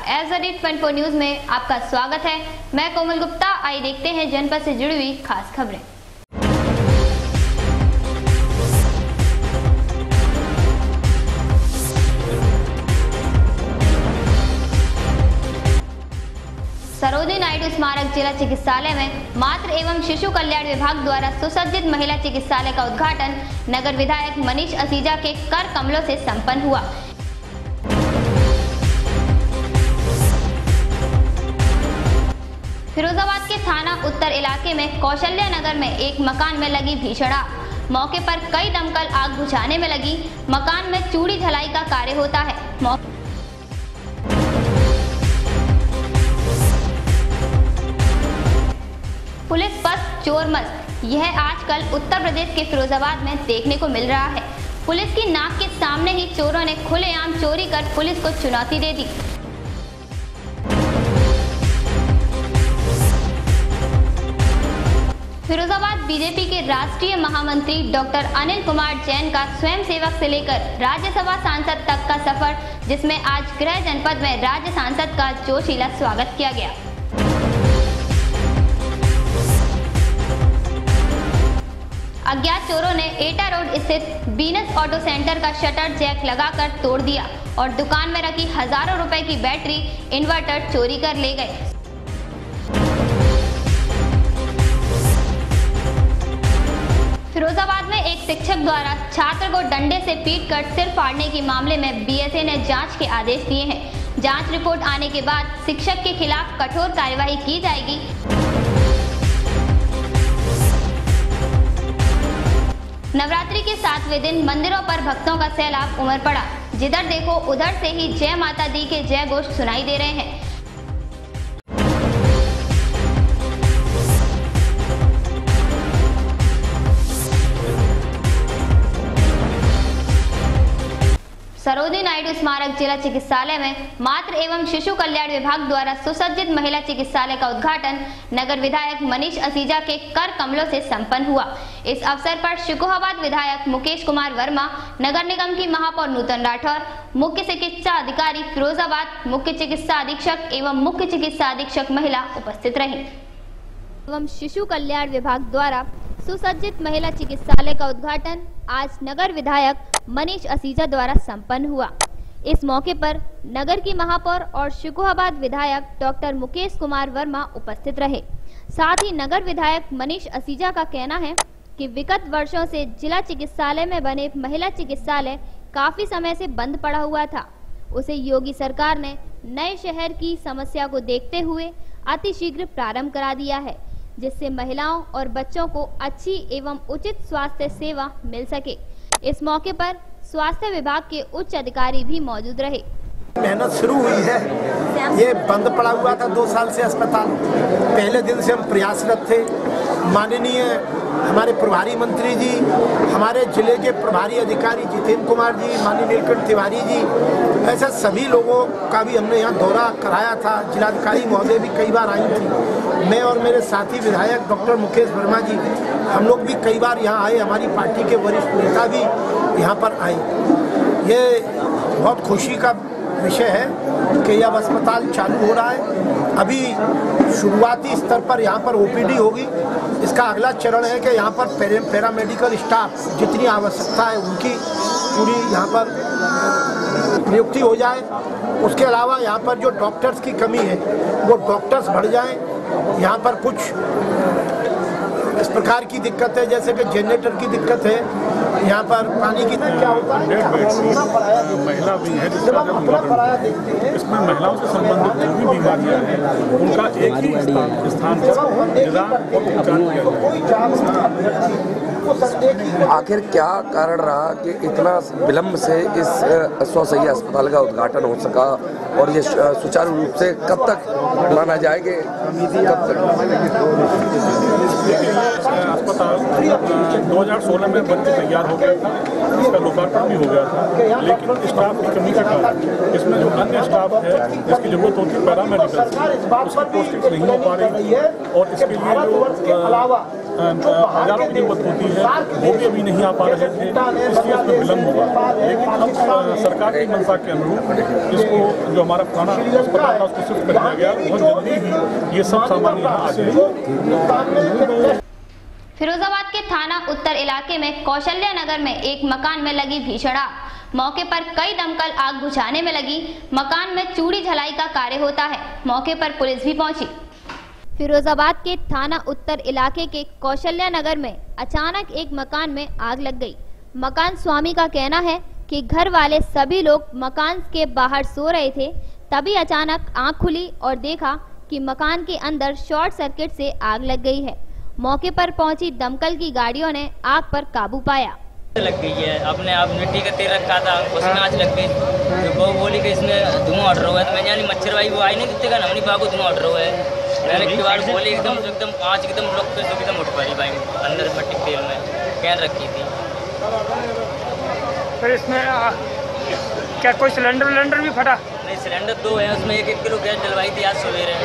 AZD24 news में आपका स्वागत है। मैं कोमल गुप्ता। आइए देखते हैं जनपद से जुड़ी हुई खास खबरें। सरोजिनी नायडू स्मारक जिला चिकित्सालय में मातृ एवं शिशु कल्याण विभाग द्वारा सुसज्जित महिला चिकित्सालय का उद्घाटन नगर विधायक मनीष असीजा के कर कमलों से संपन्न हुआ। फिरोजाबाद के थाना उत्तर इलाके में कौशल्या नगर में एक मकान में लगी भीषण आग। मौके पर कई दमकल आग बुझाने में लगी। मकान में चूड़ी झलाई का कार्य होता है। पुलिस बस चोर मस्त, यह आजकल उत्तर प्रदेश के फिरोजाबाद में देखने को मिल रहा है। पुलिस की नाक के सामने ही चोरों ने खुलेआम चोरी कर पुलिस को चुनौती दे दी। फिरोजाबाद बीजेपी के राष्ट्रीय महामंत्री डॉक्टर अनिल कुमार जैन का स्वयंसेवक से लेकर राज्यसभा सांसद तक का सफर, जिसमें आज गृह जनपद में राज्य सांसद का जोशीला स्वागत किया गया। अज्ञात चोरों ने एटा रोड स्थित बीनस ऑटो सेंटर का शटर जैक लगाकर तोड़ दिया और दुकान में रखी हजारों रुपए की बैटरी इन्वर्टर चोरी कर ले गए। फिरोजाबाद में एक शिक्षक द्वारा छात्र को डंडे से पीटकर सिर फाड़ने के मामले में बीएसए ने जांच के आदेश दिए हैं। जांच रिपोर्ट आने के बाद शिक्षक के खिलाफ कठोर कार्यवाही की जाएगी। नवरात्रि के 7वें दिन मंदिरों पर भक्तों का सैलाब उमड़ पड़ा। जिधर देखो उधर से ही जय माता दी के जय घोष सुनाई दे रहे हैं। सरोजिनी नायडू स्मारक जिला चिकित्सालय में मातृ एवं शिशु कल्याण विभाग द्वारा सुसज्जित महिला चिकित्सालय का उद्घाटन नगर विधायक मनीष असीजा के कर कमलों से संपन्न हुआ। इस अवसर पर शिकोहाबाद विधायक मुकेश कुमार वर्मा, नगर निगम की महापौर नूतन राठौर, मुख्य चिकित्सा अधिकारी फिरोजाबाद, मुख्य चिकित्सा अधीक्षक एवं मुख्य चिकित्सा अधीक्षक महिला उपस्थित रही। एवं शिशु कल्याण विभाग द्वारा सुसज्जित महिला चिकित्सालय का उद्घाटन आज नगर विधायक मनीष असीजा द्वारा संपन्न हुआ। इस मौके पर नगर की महापौर और शिकोहाबाद विधायक डॉक्टर मुकेश कुमार वर्मा उपस्थित रहे। साथ ही नगर विधायक मनीष असीजा का कहना है कि विगत वर्षों से जिला चिकित्सालय में बने महिला चिकित्सालय काफी समय से बंद पड़ा हुआ था। उसे योगी सरकार ने नए शहर की समस्या को देखते हुए अतिशीघ्र प्रारंभ करा दिया है, जिससे महिलाओं और बच्चों को अच्छी एवं उचित स्वास्थ्य सेवा मिल सके। इस मौके पर स्वास्थ्य विभाग के उच्च अधिकारी भी मौजूद रहे। मेहनत शुरू हुई है। ये बंद पड़ा हुआ था 2 साल से अस्पताल। पहले दिन से हम प्रयासरत थे। माननीय हमारे प्रभारी मंत्री जी, हमारे जिले के प्रभारी अधिकारी जितेंद्र कुमार जी, माननीय नीलकंठ तिवारी जी, ऐसे सभी लोगों का भी हमने यहाँ दौरा कराया था। जिलाधिकारी महोदय भी कई बार आई थी। मैं और मेरे साथी विधायक डॉक्टर मुकेश वर्मा जी, हम लोग भी कई बार यहाँ आए। हमारी पार्टी के वरिष्ठ नेता भी यहाँ पर आए। ये बहुत खुशी का विषय है कि अब अस्पताल चालू हो रहा है। अभी शुरुआती स्तर पर यहाँ पर ओपीडी होगी। इसका अगला चरण है कि यहाँ पर पैरामेडिकल स्टाफ जितनी आवश्यकता है उनकी पूरी यहाँ पर नियुक्ति हो जाए। उसके अलावा यहाँ पर जो डॉक्टर्स की कमी है वो डॉक्टर्स बढ़ जाएं। यहाँ पर कुछ इस प्रकार की दिक्कत है, जैसे कि जनरेटर की दिक्कत है, यहाँ पर पानी की क्या होता है, महिला भी है इसमें महिलाओं से संबंधित जो भी बीमारियाँ हैं उनका एक ही स्थान आखिर क्या कारण रहा कि इतना विलम्ब से इस 100 शैय्या अस्पताल का उद्घाटन हो सका और ये सुचारू रूप से कब तक लाना जाएगा? कब तक? अस्पताल 2016 में बन के तैयार हो गया था, इसका लोकार्पण भी हो गया था, लेकिन स्टाफ की कमी के कारण इसमें जो अन्य स्टाफ है जिसकी जरूरत होती है पैरामेडिकल, उसकी पोस्टिंग नहीं हो पा रही और इसके लिए जो औजारों की जरूरत होती है, वो भी अभी नहीं आ पा रहे थे, इसलिए इसमें विलम्ब हुआ। लेकिन अब सरकार की मंशा के अनुरूप इसको जो हमारा पुराना अस्पताल था उसको शिफ्ट कर दिया गया। बहुत जल्दी ही ये सब सामान यहाँ आ जाएगा। फिरोजाबाद के थाना उत्तर इलाके में कौशल्या नगर में एक मकान में लगी भीषण आग। मौके पर कई दमकल आग बुझाने में लगी। मकान में चूड़ी झलाई का कार्य होता है। मौके पर पुलिस भी पहुंची। फिरोजाबाद के थाना उत्तर इलाके के कौशल्या नगर में अचानक एक मकान में आग लग गई। मकान स्वामी का कहना है कि घर वाले सभी लोग मकान के बाहर सो रहे थे, तभी अचानक आंख खुली और देखा कि मकान के अंदर शॉर्ट सर्किट से आग लग गई है। मौके पर पहुंची दमकल की गाड़ियों ने आग पर काबू पाया। लग गई है, अपने आप मिट्टी का तेल रखा था, उसमें आँच लग गई। तो वो बोली कि इसमें धुआं उठ रहा है, तो मैंने यानी मच्छर भाई वो आई नहीं दिखते का नमनी बाबू धुआं उठ रहा है। मैंने एक बार बोली एकदम आँच एकदम रुक पे एकदम उठ पड़ी भाई, अंदर मट्टी तेल में कैन रखी थी। फिर इसमें क्या कोई सिलेंडर भी फटा? नहीं, सिलेंडर 2 है, उसमें 1-1 किलो गैस डलवाई थी आज सवेरे।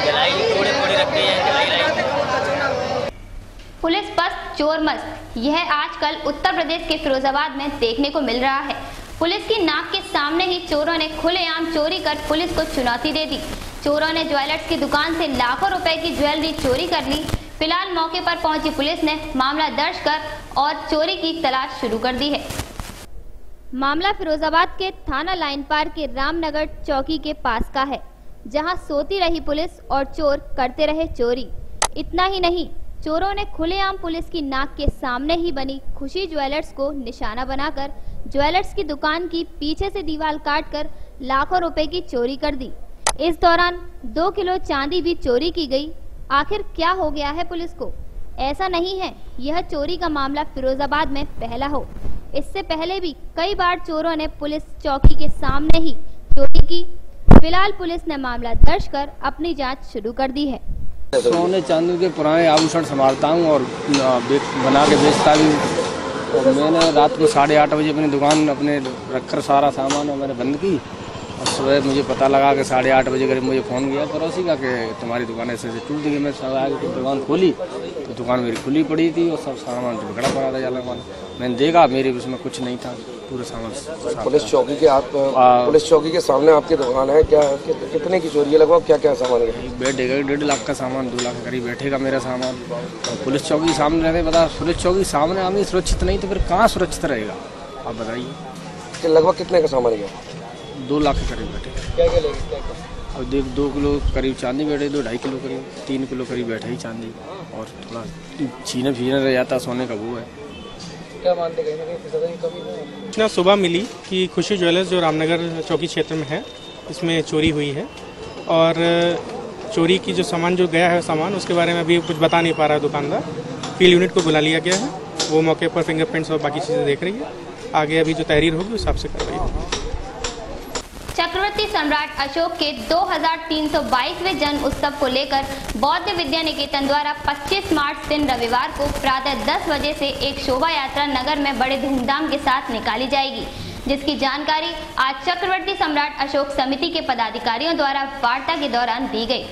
जलाई थोड़े रखी है, जलाई। पुलिस बस चोर मस्त, यह आजकल उत्तर प्रदेश के फिरोजाबाद में देखने को मिल रहा है। पुलिस की नाक के सामने ही चोरों ने खुलेआम चोरी कर पुलिस को चुनौती दे दी। चोरों ने ज्वेलर्स की दुकान से लाखों रुपए की ज्वेलरी चोरी कर ली। फिलहाल मौके पर पहुंची पुलिस ने मामला दर्ज कर और चोरी की तलाश शुरू कर दी है। मामला फिरोजाबाद के थाना लाइन पार के रामनगर चौकी के पास का है, जहां सोती रही पुलिस और चोर करते रहे चोरी। इतना ही नहीं, चोरों ने खुलेआम पुलिस की नाक के सामने ही बनी खुशी ज्वेलर्स को निशाना बनाकर ज्वेलर्स की दुकान की पीछे से दीवार काटकर लाखों रुपए की चोरी कर दी। इस दौरान 2 किलो चांदी भी चोरी की गई। आखिर क्या हो गया है पुलिस को? ऐसा नहीं है यह चोरी का मामला फिरोजाबाद में पहला हो। इससे पहले भी कई बार चोरों ने पुलिस चौकी के सामने ही चोरी की। फिलहाल पुलिस ने मामला दर्ज कर अपनी जांच शुरू कर दी है। सोने चांदी के पुराने आभूषण संभालता हूँ और बना के बेचता भी हूँ। और मैंने रात को 8:30 बजे अपनी दुकान अपने रखकर सारा सामान और मैंने बंद की। और सुबह मुझे पता लगा कि 8:30 बजे करीब मुझे फ़ोन किया पड़ोसी का कि तुम्हारी दुकान ऐसे टूट गई। मैं सब आगे दुकान खोली तो दुकान मेरी खुली पड़ी थी और सब सामान बिगड़ा पड़ा था जाला वाला। मैंने देखा मेरे उसमें कुछ नहीं था, पूरे सामान। पुलिस चौकी के सामने आपकी दुकान है, क्या कितने की चोरी है लगभग, क्या क्या सामान है? बैठेगा 1.5 लाख का सामान, 2 लाख करीब बैठेगा मेरा सामान। और पुलिस चौकी सामने रहते बता, पुलिस चौकी सामने आदमी सुरक्षित नहीं तो फिर कहाँ सुरक्षित रहेगा आप बताइए। लगभग कितने का सामान है? 2 लाख के करीब बैठे। क्या क्या लेंगे? और 2 किलो करीब चांदी बैठे, 2-2.5 किलो करीब, 3 किलो करीब बैठे ही चांदी। और थोड़ा छीने रह जाता सोने का वो है। क्या मानते हैं सूचना सुबह मिली कि खुशी ज्वेलर्स जो रामनगर चौकी क्षेत्र में है इसमें चोरी हुई है। और चोरी की जो सामान जो गया है सामान उसके बारे में अभी कुछ बता नहीं पा रहा है दुकानदार। फील्ड यूनिट को बुला लिया गया है, वो मौके पर फिंगरप्रिंट्स और बाकी चीज़ें देख रही है। आगे अभी जो तहरीर होगी उस हिसाब से कार्रवाई होगी। चक्रवर्ती सम्राट अशोक के 2322वें जन्म उत्सव को लेकर बौद्ध विद्या निकेतन द्वारा 25 मार्च दिन रविवार को प्रातः 10 बजे से एक शोभा यात्रा नगर में बड़े धूमधाम के साथ निकाली जाएगी, जिसकी जानकारी आज चक्रवर्ती सम्राट अशोक समिति के पदाधिकारियों द्वारा वार्ता के दौरान दी गई।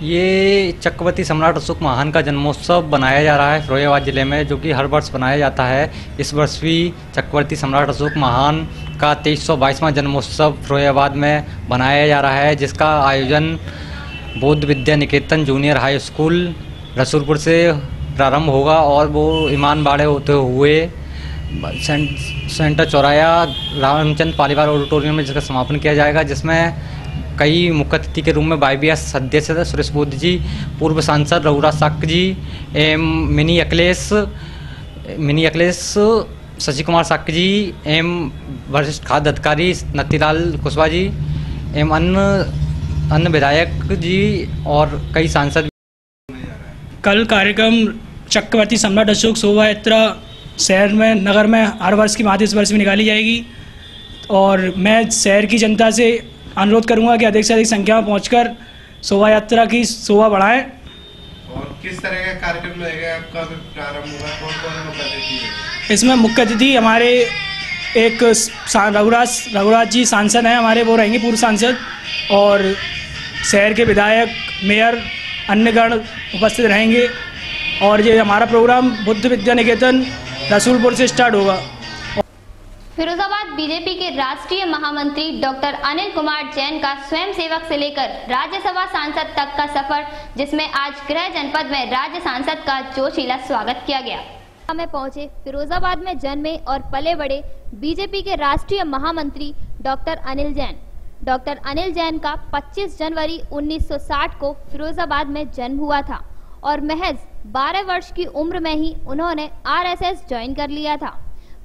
ये चक्रवर्ती सम्राट अशोक महान का जन्मोत्सव बनाया जा रहा है फिरोजाबाद जिले में, जो कि हर वर्ष बनाया जाता है। इस वर्ष भी चक्रवर्ती सम्राट अशोक महान का 2322वां जन्मोत्सव फिरोजाबाद में बनाया जा रहा है, जिसका आयोजन बौद्ध Vidya Niketan junior high school Rasulpur से प्रारंभ होगा और वो इमामबाड़े होते हुए सेंटर चौराया रामचंद्र पालीवाल ऑडिटोरियम में जिसका समापन किया जाएगा, जिसमें कई मुख्य अतिथि के रूप में YBS सदस्य सुरेश बोध जी, पूर्व सांसद रघुराज शाक्य जी, मिनी अखिलेश शशि कुमार शाक्य जी, वरिष्ठ खाद्य अधिकारी नतीलाल कुशवाहा जी, अन्य विधायक जी और कई सांसद। कल कार्यक्रम चक्रवर्ती सम्राट अशोक शोभा यात्रा शहर में नगर में हर वर्ष की भांति इस वर्ष में निकाली जाएगी। और मैं शहर की जनता से अनुरोध करूंगा कि अधिक से अधिक संख्या में पहुंचकर शोभा यात्रा की शोभा बढ़ाएं। और किस तरह का कार्यक्रम रहेगा आपका प्रारंभ होगा, कौन-कौन मुख्य अतिथि है? इसमें मुख्य अतिथि हमारे एक रघुराज जी सांसद हैं हमारे, वो रहेंगे पूर्व सांसद, और शहर के विधायक, मेयर अन्य गण उपस्थित रहेंगे। और ये हमारा प्रोग्राम बुद्ध विद्या निकेतन रसूलपुर से स्टार्ट होगा। फिरोजाबाद बीजेपी के राष्ट्रीय महामंत्री डॉक्टर अनिल कुमार जैन का स्वयंसेवक से लेकर राज्यसभा सांसद तक का सफर, जिसमें आज गृह जनपद में राज्य सांसद का जोशीला स्वागत किया गया। में पहुंचे फिरोजाबाद में जन्मे और पले बड़े बीजेपी के राष्ट्रीय महामंत्री डॉक्टर अनिल जैन। डॉक्टर अनिल जैन का 25 जनवरी 1960 को फिरोजाबाद में जन्म हुआ था और महज 12 वर्ष की उम्र में ही उन्होंने आरएसएस ज्वाइन कर लिया था।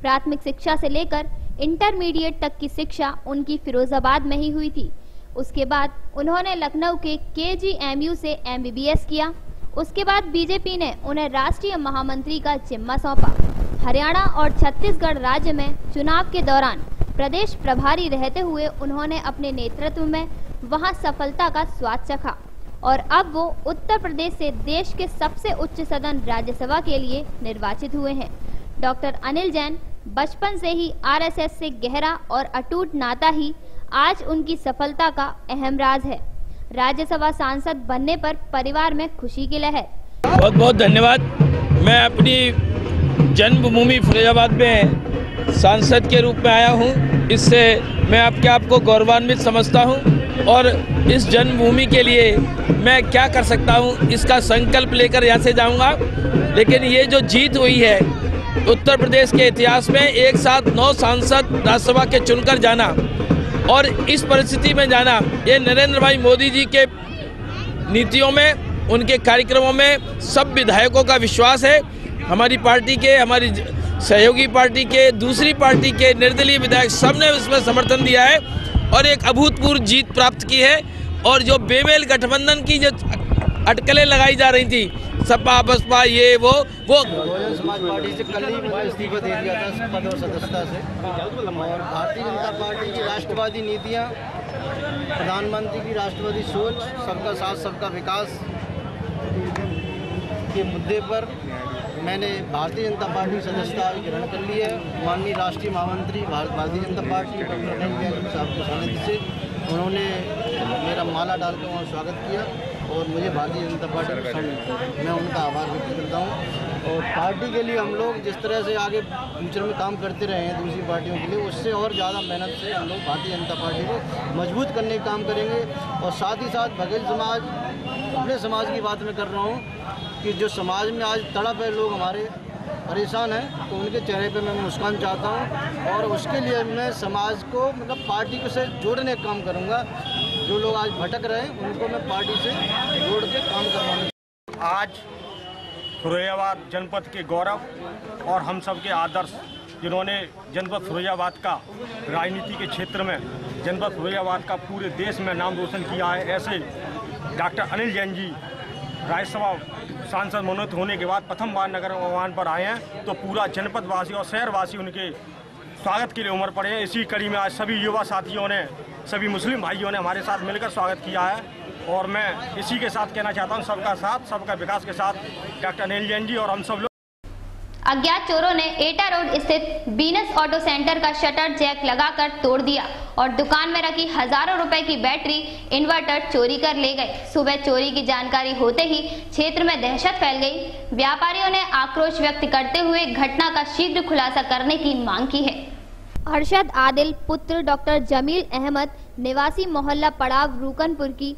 प्राथमिक शिक्षा से लेकर इंटरमीडिएट तक की शिक्षा उनकी फिरोजाबाद में ही हुई थी। उसके बाद उन्होंने लखनऊ के KGMU से MBBS किया। उसके बाद बीजेपी ने उन्हें राष्ट्रीय महामंत्री का जिम्मा सौंपा। हरियाणा और छत्तीसगढ़ राज्य में चुनाव के दौरान प्रदेश प्रभारी रहते हुए उन्होंने अपने नेतृत्व में वहां सफलता का स्वाद चखा और अब वो उत्तर प्रदेश से देश के सबसे उच्च सदन राज्यसभा के लिए निर्वाचित हुए हैं। डॉक्टर अनिल जैन बचपन से ही आरएसएस से गहरा और अटूट नाता ही आज उनकी सफलता का अहम राज है। राज्यसभा सांसद बनने पर परिवार में खुशी की लहर। बहुत बहुत धन्यवाद। मैं अपनी जन्मभूमि फिरोजाबाद में सांसद के रूप में आया हूं। इससे मैं आपको गौरवान्वित समझता हूं और इस जन्मभूमि के लिए मैं क्या कर सकता हूं इसका संकल्प लेकर यहाँ से जाऊंगा। लेकिन ये जो जीत हुई है उत्तर प्रदेश के इतिहास में, एक साथ 9 सांसद राज्यसभा के चुनकर जाना और इस परिस्थिति में जाना, ये नरेंद्र भाई मोदी जी के नीतियों में, उनके कार्यक्रमों में सब विधायकों का विश्वास है। हमारी पार्टी के, हमारी सहयोगी पार्टी के, दूसरी पार्टी के निर्दलीय विधायक सबने उसमें समर्थन दिया है और एक अभूतपूर्व जीत प्राप्त की है। और जो बेमेल गठबंधन की जो अटकलें लगाई जा रही थी, सपा बसपा ये वो बहुजन समाज पार्टी से कल ही मैंने इस्तीफा दे दिया था पद और सदस्यता से। और भारतीय जनता पार्टी की राष्ट्रवादी नीतियाँ, प्रधानमंत्री की राष्ट्रवादी सोच, सबका साथ सबका विकास के मुद्दे पर मैंने भारतीय जनता पार्टी सदस्यता ग्रहण कर ली है। माननीय राष्ट्रीय महामंत्री भारतीय जनता पार्टी डॉक्टर अनिल जैन साहब के सानिध्य से उन्होंने मेरा माला डालकर वहाँ स्वागत किया और मुझे भारतीय जनता पार्टी मैं उनका आभार व्यक्त करता हूँ। और पार्टी के लिए हम लोग जिस तरह से आगे फ्यूचर में काम करते रहे हैं दूसरी पार्टियों के लिए, उससे और ज़्यादा मेहनत से हम लोग भारतीय जनता पार्टी को मजबूत करने का काम करेंगे। और साथ ही साथ बघेल समाज, अपने समाज की बात मैं कर रहा हूँ कि जो समाज में आज तड़प है, लोग हमारे परेशान हैं, तो उनके चेहरे पे मैं मुस्कान चाहता हूं और उसके लिए मैं समाज को मतलब पार्टी को से जोड़ने का काम करूंगा। जो लोग आज भटक रहे हैं उनको मैं पार्टी से जोड़ के काम करवाऊंगा। आज फिरोजाबाद जनपद के गौरव और हम सब के आदर्श, जिन्होंने जनपद फिरोजाबाद का राजनीति के क्षेत्र में जनपद फिरोजाबाद का पूरे देश में नाम रोशन किया है, ऐसे डॉक्टर अनिल जैन जी राज्यसभा सांसद मनोनीत होने के बाद प्रथम बार नगर आह्वान पर आए हैं, तो पूरा जनपदवासी और शहरवासी उनके स्वागत के लिए उमड़ पड़े हैं। इसी कड़ी में आज सभी युवा साथियों ने, सभी मुस्लिम भाइयों ने हमारे साथ मिलकर स्वागत किया है और मैं इसी के साथ कहना चाहता हूँ, सबका साथ सबका विकास के साथ डॉक्टर अनिल जैन जी और हम सब लोग। अज्ञात चोरों ने एटा रोड स्थित बीनस ऑटो सेंटर का शटर जैक लगाकर तोड़ दिया और दुकान में रखी हजारों रुपए की बैटरी इन्वर्टर चोरी कर ले गए। सुबह चोरी की जानकारी होते ही क्षेत्र में दहशत फैल गई। व्यापारियों ने आक्रोश व्यक्त करते हुए घटना का शीघ्र खुलासा करने की मांग की है। अरशद आदिल पुत्र डॉक्टर जमील अहमद निवासी मोहल्ला पड़ाव रूकनपुर की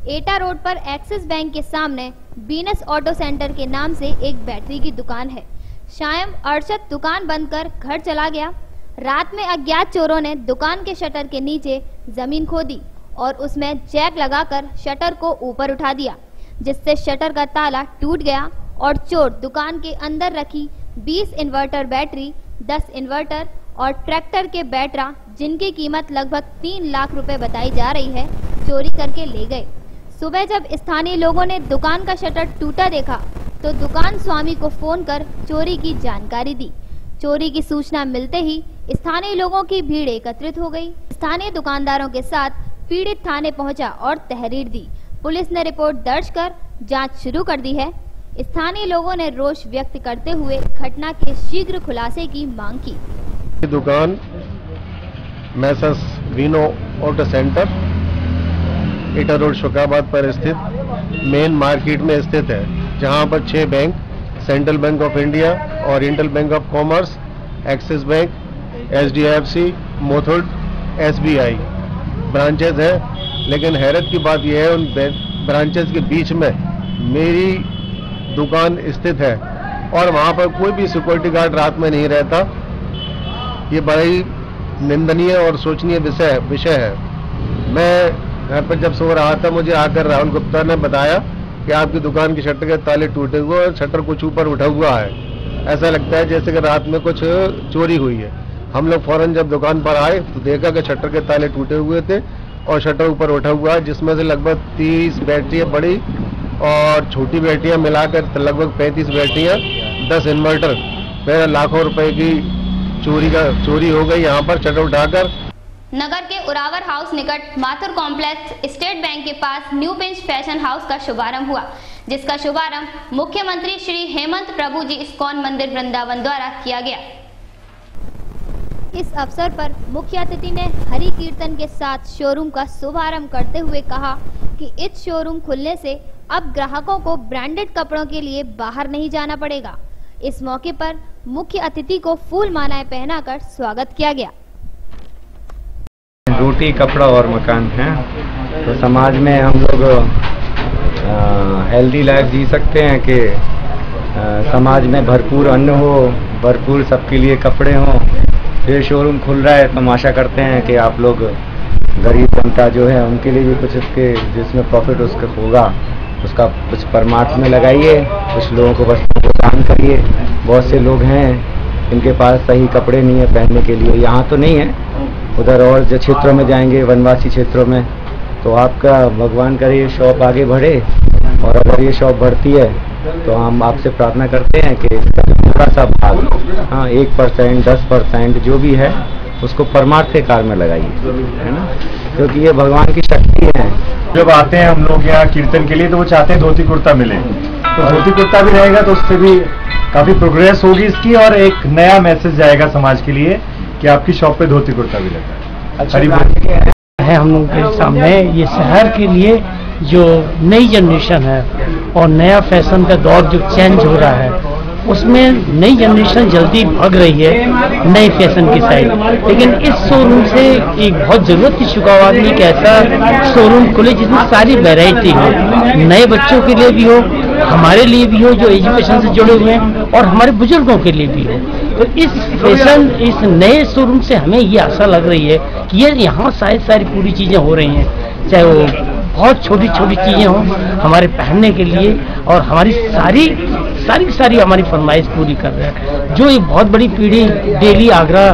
एटा रोड पर एक्सिस बैंक के सामने बीनस ऑटो सेंटर के नाम से एक बैटरी की दुकान है। शायद अरशद दुकान बंद कर घर चला गया। रात में अज्ञात चोरों ने दुकान के शटर के नीचे जमीन खोदी और उसमें जैक लगाकर शटर को ऊपर उठा दिया, जिससे शटर का ताला टूट गया और चोर दुकान के अंदर रखी 20 इन्वर्टर बैटरी, 10 इन्वर्टर और ट्रैक्टर के बैटरा, जिनकी कीमत लगभग 3 लाख रुपए बताई जा रही है, चोरी करके ले गए। सुबह जब स्थानीय लोगों ने दुकान का शटर टूटा देखा तो दुकान स्वामी को फोन कर चोरी की जानकारी दी। चोरी की सूचना मिलते ही स्थानीय लोगों की भीड़ एकत्रित हो गई। स्थानीय दुकानदारों के साथ पीड़ित थाने पहुंचा और तहरीर दी। पुलिस ने रिपोर्ट दर्ज कर जांच शुरू कर दी है। स्थानीय लोगों ने रोष व्यक्त करते हुए घटना के शीघ्र खुलासे की मांग की। दुकान मैसर्स वीनो ऑटो सेंटर एटा रोड शुकाबाद पर स्थित मेन मार्केट में स्थित है, जहां पर 6 bank, central bank of India, oriental bank of commerce, axis bank, HDFC, Muthoot, SBI branches है। लेकिन हैरत की बात यह है, उन ब्रांचेज के बीच में मेरी दुकान स्थित है और वहां पर कोई भी सिक्योरिटी गार्ड रात में नहीं रहता। ये बड़ा ही निंदनीय और सोचनीय विषय है। मैं घर पर जब सो रहा था, मुझे आकर राहुल गुप्ता ने बताया कि आपकी दुकान के शटर के ताले टूटे हुए और शटर कुछ ऊपर उठा हुआ है। ऐसा लगता है जैसे कि रात में कुछ चोरी हुई है। हम लोग फौरन जब दुकान पर आए तो देखा कि शटर के ताले टूटे हुए थे और शटर ऊपर उठा हुआ है, जिसमें से लगभग 30 बैटरियाँ बड़ी और छोटी बैटरियाँ मिलाकर लगभग 35 बैटरियाँ, 10 इन्वर्टर, मेरा लाखों रुपए की चोरी हो गई यहाँ पर शटर उठाकर। नगर के उरावर हाउस निकट माथुर कॉम्प्लेक्स स्टेट बैंक के पास न्यू पिंच फैशन हाउस का शुभारंभ हुआ, जिसका शुभारंभ मुख्यमंत्री श्री हेमंत प्रभु जी इस्कॉन मंदिर वृंदावन द्वारा किया गया। इस अवसर पर मुख्य अतिथि ने हरि कीर्तन के साथ शोरूम का शुभारंभ करते हुए कहा कि इस शोरूम खुलने से अब ग्राहकों को ब्रांडेड कपड़ों के लिए बाहर नहीं जाना पड़ेगा। इस मौके पर मुख्य अतिथि को फूल मालाएं पहनाकर स्वागत किया गया। रोटी, कपड़ा और मकान है, तो समाज में हम लोग हेल्दी लाइफ जी सकते हैं कि समाज में भरपूर अन्न हो, भरपूर सबके लिए कपड़े हों। ये शोरूम खुल रहा है तो हम आशा करते हैं कि आप लोग गरीब जनता जो है उनके लिए भी कुछ इसके जिसमें प्रॉफिट उसका होगा उसका कुछ परमार्थ में लगाइए, कुछ लोगों को वस्तुओं को दान करिए। बहुत से लोग हैं इनके पास सही कपड़े नहीं है पहनने के लिए, यहाँ तो नहीं है, उधर और जो क्षेत्रों में जाएंगे वनवासी क्षेत्रों में, तो आपका भगवान करे ये शॉप आगे बढ़े। और अगर ये शॉप बढ़ती है तो हम आपसे प्रार्थना करते हैं कि थोड़ा सा भाग, हाँ 1%, 10% जो भी है उसको परमार्थ के कार्य में लगाइए, है ना, क्योंकि ये भगवान की शक्ति है। जब आते हैं हम लोग यहाँ कीर्तन के लिए तो वो चाहते हैं धोती कुर्ता मिले, तो धोती कुर्ता भी रहेगा तो उससे भी काफी प्रोग्रेस होगी इसकी और एक नया मैसेज जाएगा समाज के लिए कि आपकी शॉप पे धोती कुर्ता भी लगा है। अच्छा है हम लोग के सामने ये शहर के लिए जो नई जनरेशन है और नया फैशन का दौर जो चेंज हो रहा है, उसमें नई जनरेशन जल्दी भाग रही है नए फैशन की साइड। लेकिन इस शोरूम से एक बहुत ज़रूरत की शुक्रवार में एक ऐसा शोरूम खुले जिसमें सारी वैरायटी हो, नए बच्चों के लिए भी हो, हमारे लिए भी हो जो एजुकेशन से जुड़े हुए हैं, और हमारे बुजुर्गों के लिए भी हो। तो इस फैशन इस नए शोरूम से हमें ये आशा लग रही है कि ये यहाँ सारी पूरी चीज़ें हो रही हैं, चाहे वो बहुत छोटी छोटी चीज़ें हों हमारे पहनने के लिए, और हमारी सारी हमारी फरमाइश पूरी कर रहे हैं। जो एक बहुत बड़ी पीढ़ी डेली आगरा,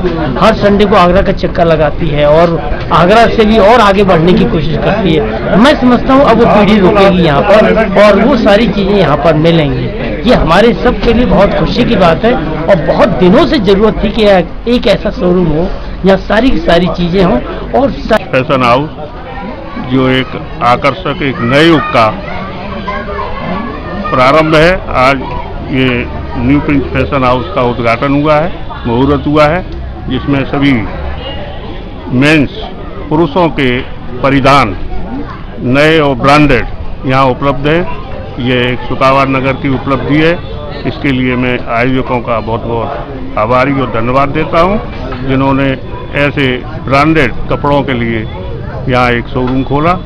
हर संडे को आगरा का चक्कर लगाती है और आगरा से भी और आगे बढ़ने की कोशिश करती है, मैं समझता हूँ अब वो पीढ़ी रुकेगी यहाँ पर और वो सारी चीज़ें यहाँ पर मिलेंगी। ये हमारे सब के लिए बहुत खुशी की बात है और बहुत दिनों से ज़रूरत थी कि एक ऐसा शोरूम हो यहाँ सारी की सारी चीज़ें हों। और फैशन हाउस जो एक आकर्षक एक नए युग का प्रारंभ है, आज ये न्यू प्रिंस फैशन हाउस का उद्घाटन हुआ है, मुहूर्त हुआ है, जिसमें सभी मेंस पुरुषों के परिधान नए और ब्रांडेड यहाँ उपलब्ध है। ये एक सुकावार नगर की उपलब्धि है। इसके लिए मैं आयोजकों का बहुत बहुत आभारी और धन्यवाद देता हूँ, जिन्होंने ऐसे ब्रांडेड कपड़ों के लिए यहाँ एक शोरूम खोला।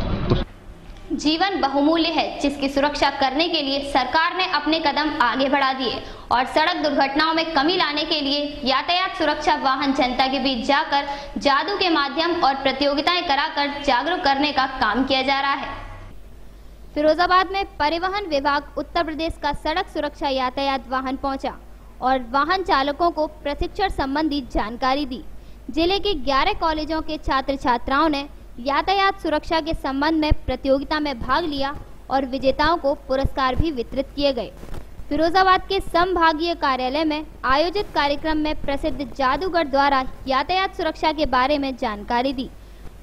जीवन बहुमूल्य है, जिसकी सुरक्षा करने के लिए सरकार ने अपने कदम आगे बढ़ा दिए और सड़क दुर्घटनाओं में कमी लाने के लिए यातायात सुरक्षा वाहन जनता के बीच जाकर जादू के माध्यम और प्रतियोगिताएं कराकर जागरूक करने का काम किया जा रहा है। फिरोजाबाद में परिवहन विभाग उत्तर प्रदेश का सड़क सुरक्षा यातायात वाहन पहुंचा और वाहन चालकों को प्रशिक्षण संबंधी जानकारी दी। जिले के 11 कॉलेजों के छात्र छात्राओं ने यातायात सुरक्षा के संबंध में प्रतियोगिता में भाग लिया और विजेताओं को पुरस्कार भी वितरित किए गए। फिरोजाबाद के संभागीय कार्यालय में आयोजित कार्यक्रम में प्रसिद्ध जादूगर द्वारा यातायात सुरक्षा के बारे में जानकारी दी।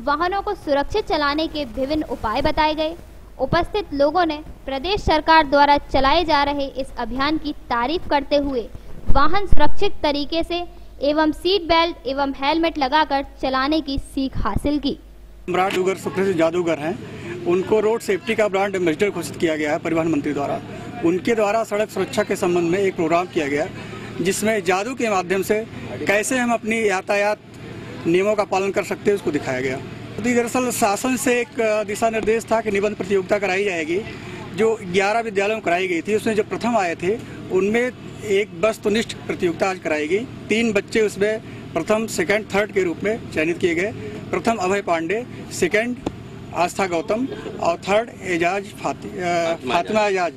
वाहनों को सुरक्षित चलाने के विभिन्न उपाय बताए गए। उपस्थित लोगों ने प्रदेश सरकार द्वारा चलाए जा रहे इस अभियान की तारीफ करते हुए वाहन सुरक्षित तरीके से एवं सीट बेल्ट एवं हेलमेट लगाकर चलाने की सीख हासिल की। सम्राट जादूगर सुप्रसिद्ध जादूगर हैं उनको रोड सेफ्टी का ब्रांड एम्बेसडर घोषित किया गया है परिवहन मंत्री द्वारा। उनके द्वारा सड़क सुरक्षा के संबंध में एक प्रोग्राम किया गया जिसमें जादू के माध्यम से कैसे हम अपनी यातायात नियमों का पालन कर सकते हैं उसको दिखाया गया। दरअसल शासन से एक दिशा निर्देश था कि निबंध प्रतियोगिता कराई जाएगी, जो 11 विद्यालयों में कराई गई थी। उसमें जो प्रथम आए थे उनमें एक वस्तुनिष्ठ प्रतियोगिता आज कराएगी। 3 बच्चे उसमें प्रथम, सेकंड, थर्ड के रूप में चयनित किए गए। प्रथम अभय पांडे, सेकंड आस्था गौतम और थर्ड एजाज फातिमा एजाज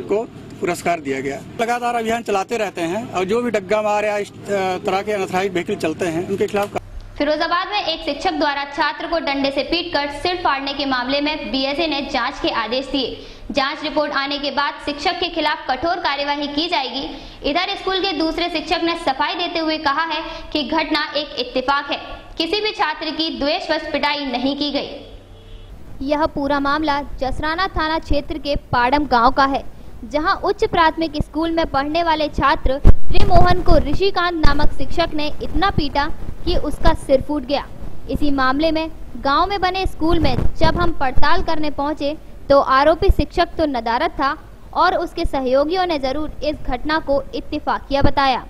को पुरस्कार दिया गया। लगातार अभियान चलाते रहते हैं और जो भी डग्गा मार या इस तरह के अनऑथराइज्ड व्हीकल चलते हैं उनके खिलाफ। फिरोजाबाद में एक शिक्षक द्वारा छात्र को डंडे से पीटकर सिर फाड़ने के मामले में बीएसए ने जांच के आदेश दिए। जांच रिपोर्ट आने के बाद शिक्षक के खिलाफ कठोर कार्यवाही की जाएगी। इधर स्कूल के दूसरे शिक्षक ने सफाई देते हुए कहा है कि घटना एक इत्तेफाक है, किसी भी छात्र की द्वेषवश पिटाई नहीं की गई। यह पूरा मामला जसराना थाना क्षेत्र के पाड़म गाँव का है, जहां उच्च प्राथमिक स्कूल में पढ़ने वाले छात्र त्रिमोहन को ऋषिकांत नामक शिक्षक ने इतना पीटा कि उसका सिर फूट गया। इसी मामले में गांव में बने स्कूल में जब हम पड़ताल करने पहुंचे तो आरोपी शिक्षक तो नदारद था और उसके सहयोगियों ने जरूर इस घटना को इत्तेफाकिया बताया।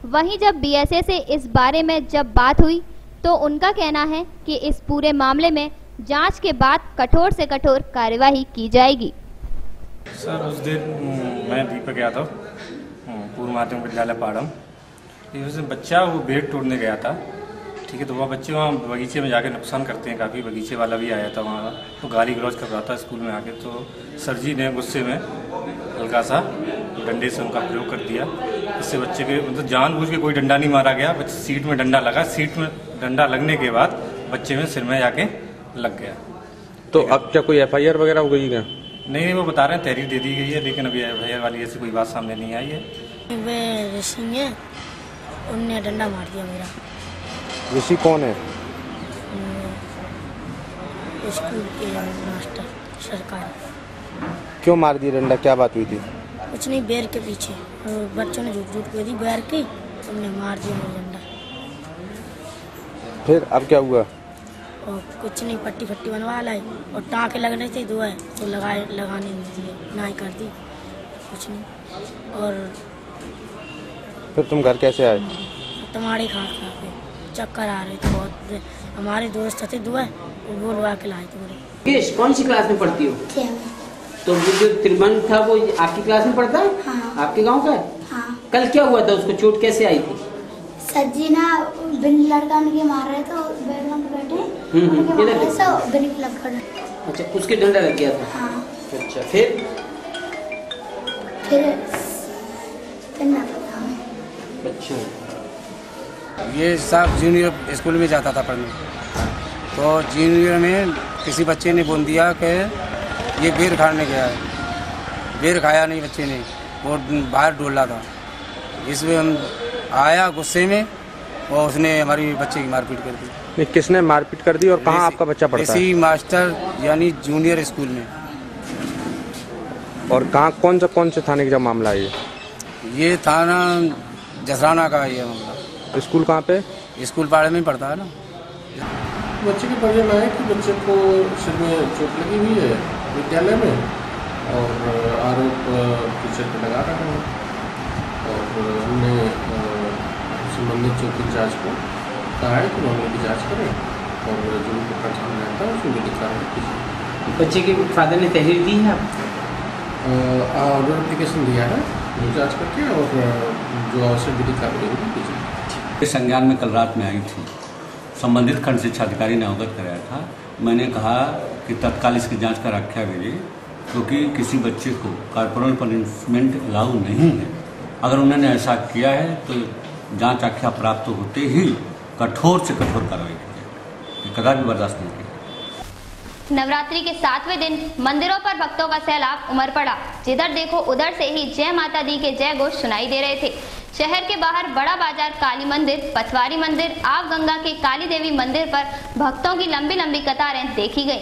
वहीं जब बीएसए से इस बारे में जब बात हुई तो उनका कहना है कि इस पूरे मामले में जांच के बाद कठोर से कठोर कार्यवाही की जाएगी। सर, उस दिन मैं दीपक यादव, पूर्व माध्यमिक विद्यालय पाड़म, उस दिन बच्चा वो बेड तोड़ने गया था। ठीक है, तो वह बच्चे वहाँ बगीचे में जाके नुकसान करते हैं काफ़ी। बगीचे वाला भी आया था वहाँ, तो गाली गलौज कर रहा था स्कूल में आके। तो सर जी ने गुस्से में हल्का सा डंडे से उनका प्रयोग कर दिया। इससे बच्चे के मतलब जानबूझ के कोई डंडा नहीं मारा गया, बच्चे सीट में डंडा लगा। सीट में डंडा लगने के बाद बच्चे में सिर में जाके लग गया। तो अब क्या कोई FIR वगैरह हो गई क्या? नहीं, वो बता रहे हैं तहरीर दे दी गई है, लेकिन अभी FIR वाली ऐसी कोई बात सामने नहीं आई है। वे ऋषि है, उनने डंडा मार दिया मेरा। ऋषि कौन है? स्कूल के मास्टर सरकारी। क्यों मार दिया डंडा, क्या बात हुई थी? कुछ नहीं, बैर के पीछे बच्चों ने झूठ कर दी बैर की, उनने मार दिया मेरा डंडा। फिर अब क्या हुआ? और कुछ नहीं, पट्टी फट्टी बनवा लाई और टाँके लगने थे दो है तो लगाने नहीं दिए, ना ही कर दी, कुछ नहीं। और फिर तुम घर कैसे आए? टमाटे खा के चक्कर आ रहे थे बहुत। हमारे दोस्त थे दो है, वो बोलवा के लाए थे मुझे। कौन सी क्लास में पढ़ती हो? तो वो जो त्रिमन था वो आपकी क्लास में पढ़ता है? हाँ। आपके गांव का है? हाँ। कल क्या हुआ था, उसको चोट कैसे आई थी? सर जी ना बिन लड़का उनके मार रहे तो बेड में बैठे अच्छा, उसके डंडा लग गया था। हाँ। अच्छा, फिर अच्छा, ये सब जूनियर स्कूल में जाता था पढ़ने, तो जूनियर में किसी बच्चे ने बोल दिया कि ये बेर खाने गया है। बेर खाया नहीं बच्चे ने, वो बाहर डोला था। इसमें हम आया गुस्से में और उसने हमारी बच्चे की मारपीट कर दी। नहीं, किसने मारपीट कर दी और कहाँ आपका बच्चा पढ़ता है? इसी मास्टर यानी जूनियर स्कूल में। और कहाँ कौन से थाने का मामला है ये थाना जसराना का ये मामला। स्कूल कहाँ पे? स्कूल पाड़े में पढ़ता है ना। बच्चे की परिजन आए कि बच्चे को सिर में चोट लगी हुई है विद्यालय में और आरोप टीचर पे लगा रहा है और हमने संबंधित चौकी जांच को कहा है कि मामले की जांच करें और जो उनको प्रावधान रहता है उसमें विधिक कार्रवाई कीजिए। बच्चे के फादर ने तहरीर दी है ऑर्डर एप्लीकेशन दिया है, जांच करके और जो आवश्यक विधिक कार्रवाई होगी कीजिए। संज्ञान में कल रात में आई थी, संबंधित खंड शिक्षा अधिकारी ने अवगत कराया था। मैंने कहा कि तत्काल इसकी जांच कर आख्या भेजे, क्योंकि किसी बच्चे को कॉर्पोरल पनिशमेंट अलाउ नहीं है। अगर उन्होंने ऐसा किया है तो जांच आख्या प्राप्त होते ही कठोर से कठोर कार्रवाई की जाएगी, कदापि बर्दाश्त नहीं की। नवरात्रि के 7वें दिन मंदिरों पर भक्तों का सैलाब उमड़ पड़ा। जिधर देखो उधर से ही जय माता दी के जय घोष सुनाई दे रहे थे। शहर के बाहर बड़ा बाजार काली मंदिर, पचवारी मंदिर, आव गंगा के काली देवी मंदिर पर भक्तों की लंबी लंबी कतारें देखी गई।